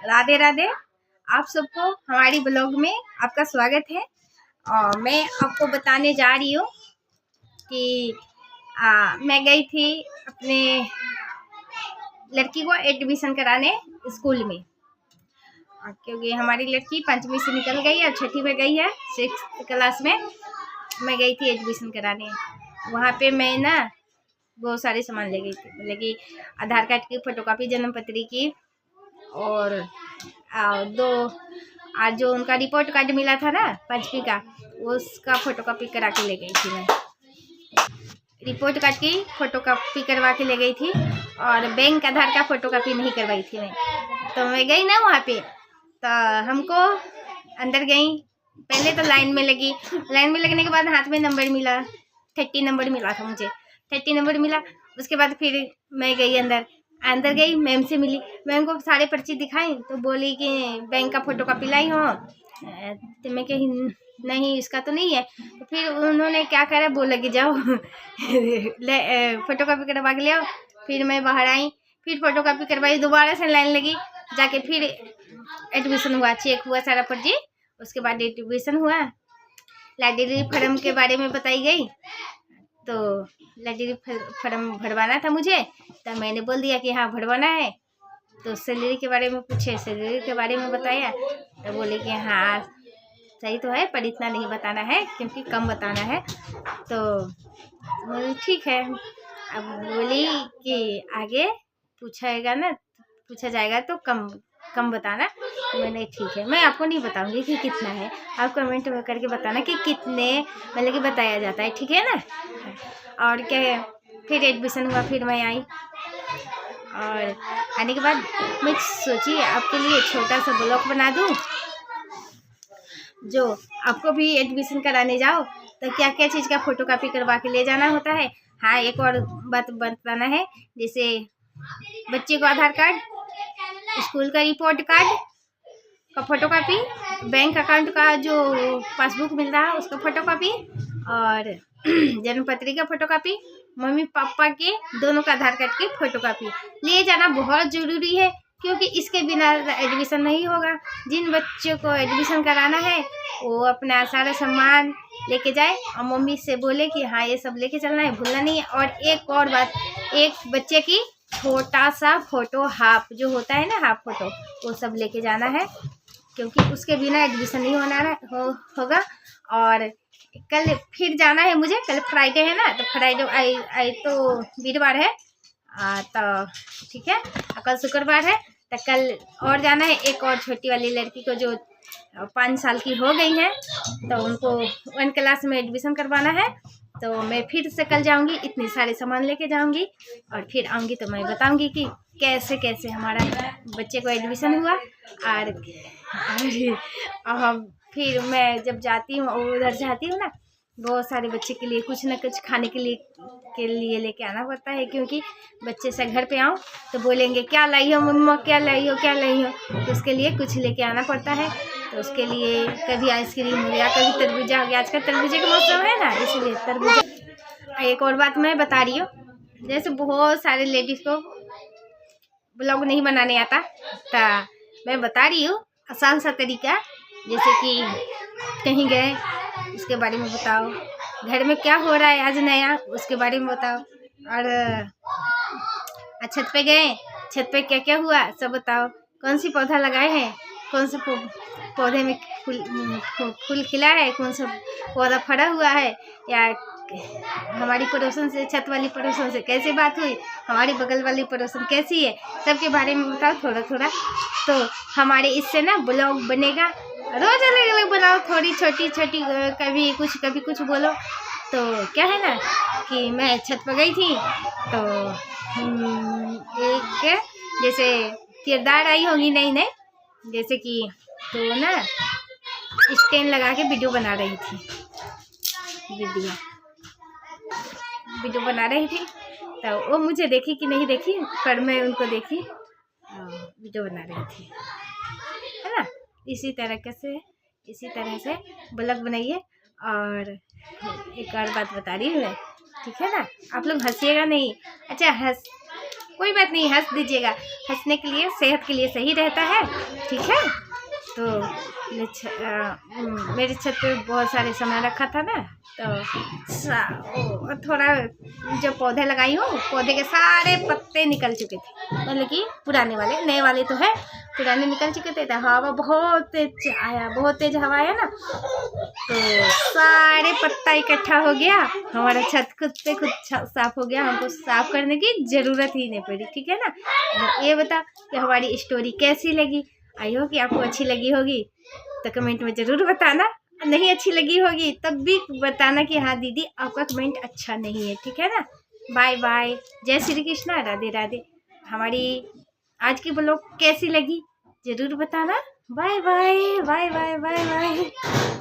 राधे राधे। आप सबको हमारी ब्लॉग में आपका स्वागत है। और मैं आपको बताने जा रही हूँ कि मैं गई थी अपने लड़की को एडमिशन कराने स्कूल में, क्योंकि हमारी लड़की 5वीं से निकल गई और 6ठी में गई है, 6th क्लास में। मैं गई थी एडमिशन कराने। वहाँ पे मैं ना बहुत सारे सामान ले गई थी, मतलब कि आधार कार्ड की फोटोकॉपी, जन्म पत्री की, और जो उनका रिपोर्ट कार्ड मिला था ना 5वीं का, उसका फोटोकॉपी करा के ले गई थी। मैं रिपोर्ट कार्ड की फोटोकॉपी करवा के ले गई थी और बैंक आधार का फोटोकॉपी नहीं करवाई थी मैं। तो मैं गई ना वहाँ पे, तो हमको अंदर गई, पहले तो लाइन में लगी। लाइन में लगने के बाद हाथ में नंबर मिला, 30 नंबर मिला था मुझे, 30 नंबर मिला। उसके बाद फिर मैं गई अंदर गई, मैम से मिली। मैम को सारे पर्ची दिखाई तो बोली कि बैंक का फोटोकॉपी लाई हो। तो मैं कही नहीं, इसका तो नहीं है। तो फिर उन्होंने क्या करा, बोला कि जाओ फोटोकॉपी करवा के ले आओ। फिर मैं बाहर आई, फिर फोटोकॉपी करवाई, दोबारा से लाइन लगी, जाके फिर एडमिशन हुआ, चेक हुआ सारा पर्ची। उसके बाद एडमिशन हुआ। लाइब्रेरी फॉर्म के बारे में बताई गई, तो लाइब्रेरी फॉर्म भरवाना था मुझे, तो मैंने बोल दिया कि हाँ भरवाना है। तो सैलरी के बारे में पूछे, सैलरी के बारे में बताया, तो बोले कि हाँ सही तो है, पर इतना नहीं बताना है क्योंकि कम बताना है। तो बोले ठीक है। अब बोली कि आगे पूछा जाएगा तो कम बताना। तो मैंने ठीक है, मैं आपको नहीं बताऊंगी कि कितना है, आप कमेंट में करके बताना कि कितने मतलब कि बताया जाता है, ठीक है ना। और क्या है, फिर एडमिशन हुआ, फिर मैं आई। और आने के बाद मैं सोची आपके लिए छोटा सा ब्लॉग बना दूं, जो आपको भी एडमिशन कराने जाओ तो क्या क्या चीज़ का फोटोकॉपी करवा के ले जाना होता है। हाँ, एक और बात बताना है, जैसे बच्चे को आधार कार्ड, स्कूल का रिपोर्ट कार्ड का फोटोकॉपी, बैंक अकाउंट का जो पासबुक मिल रहा है उसका फोटोकॉपी, और जन्म पत्री का फोटोकॉपी, मम्मी पापा के दोनों का आधार कार्ड की फोटोकॉपी ले जाना बहुत ज़रूरी है, क्योंकि इसके बिना एडमिशन नहीं होगा। जिन बच्चों को एडमिशन कराना है वो अपना सारा सामान लेके जाए और मम्मी से बोले कि हाँ ये सब लेके चलना है, भूलना नहीं है। और एक और बात, एक बच्चे की छोटा सा फोटो, हाफ जो होता है ना, हाफ फोटो, वो सब लेके जाना है, क्योंकि उसके बिना एडमिशन नहीं होगा। और कल फिर जाना है मुझे, कल फ्राइडे है ना, तो फ्राइडे आई तो वीरवार है, तो ठीक है। कल शुक्रवार है, तो कल और जाना है। एक और छोटी वाली लड़की को जो 5 साल की हो गई है, तो उनको 1 क्लास में एडमिशन करवाना है। तो मैं फिर से कल जाऊंगी, इतने सारे सामान लेके जाऊंगी, और फिर आऊँगी तो मैं बताऊंगी कि कैसे कैसे हमारा बच्चे को एडमिशन हुआ। और फिर मैं जब जाती हूँ उधर जाती हूँ ना, बहुत सारे बच्चे के लिए कुछ ना कुछ खाने के लिए लेके आना पड़ता है, क्योंकि बच्चे से घर पे आऊँ तो बोलेंगे क्या लाई हो मम्मा, क्या लाई हो, क्या लाई हो। तो उसके लिए कुछ लेके आना पड़ता है। तो उसके लिए कभी आइसक्रीम हो गया, कभी तरबूजा हो गया, आजकल तरबूजे का मौसम है ना, इसलिए तरबूजा। एक और बात मैं बता रही हूँ, जैसे बहुत सारे लेडीज़ को ब्लॉग नहीं बनाने आता, तो मैं बता रही हूँ आसान सा तरीका। जैसे कि कहीं गए उसके बारे में बताओ, घर में क्या हो रहा है आज नया उसके बारे में बताओ, और छत पे गए, छत पे क्या क्या हुआ सब बताओ, कौन सी पौधा लगाए हैं, कौन से पौधे में फूल खिला है, कौन सा पौधा फड़ा हुआ है, या हमारी पड़ोसन से, छत वाली पड़ोसन से कैसे बात हुई, हमारी बगल वाली पड़ोसन कैसी है, सबके बारे में बताओ थोड़ा थोड़ा। तो हमारे इससे ना ब्लॉग बनेगा, रोज अलग अलग बनाओ, थोड़ी छोटी छोटी, कभी कुछ बोलो। तो क्या है ना कि मैं छत पर गई थी, तो एक जैसे किरदार आई होगी नई, जैसे कि तो ना स्टैंड लगा के वीडियो बना रही थी, वीडियो बना रही थी। तो वो मुझे देखी कि नहीं देखी, पर मैं उनको देखी, वीडियो बना रही थी, है ना। इसी तरह से ब्लॉग बनाइए। और एक और बात बता रही हूँ मैं, ठीक है ना, आप लोग हंसिएगा नहीं। अच्छा कोई बात नहीं, हंस दीजिएगा, हंसने के लिए सेहत के लिए सही रहता है, ठीक है। तो मेरे छत पे बहुत सारे सामान रखा था ना, तो थोड़ा जो पौधे लगाई हूँ, पौधे के सारे पत्ते निकल चुके थे, मतलब कि पुराने वाले, नए वाले तो है, पुराने निकल चुके थे। तो हवा बहुत तेज आया, बहुत तेज हवा आया ना, तो सारे पत्ता इकट्ठा हो गया, हमारा छत खुद से खुद साफ हो गया, हमको साफ करने की ज़रूरत ही नहीं पड़ी, ठीक है ना। ये बता कि हमारी स्टोरी कैसी लगी, आई हो कि आपको अच्छी लगी होगी तो कमेंट में ज़रूर बताना, नहीं अच्छी लगी होगी तब भी बताना कि हाँ दीदी आपका कमेंट अच्छा नहीं है, ठीक है ना। बाय बाय, जय श्री कृष्णा, राधे राधे। हमारी आज की ब्लॉग कैसी लगी ज़रूर बताना। Bye bye bye bye bye bye.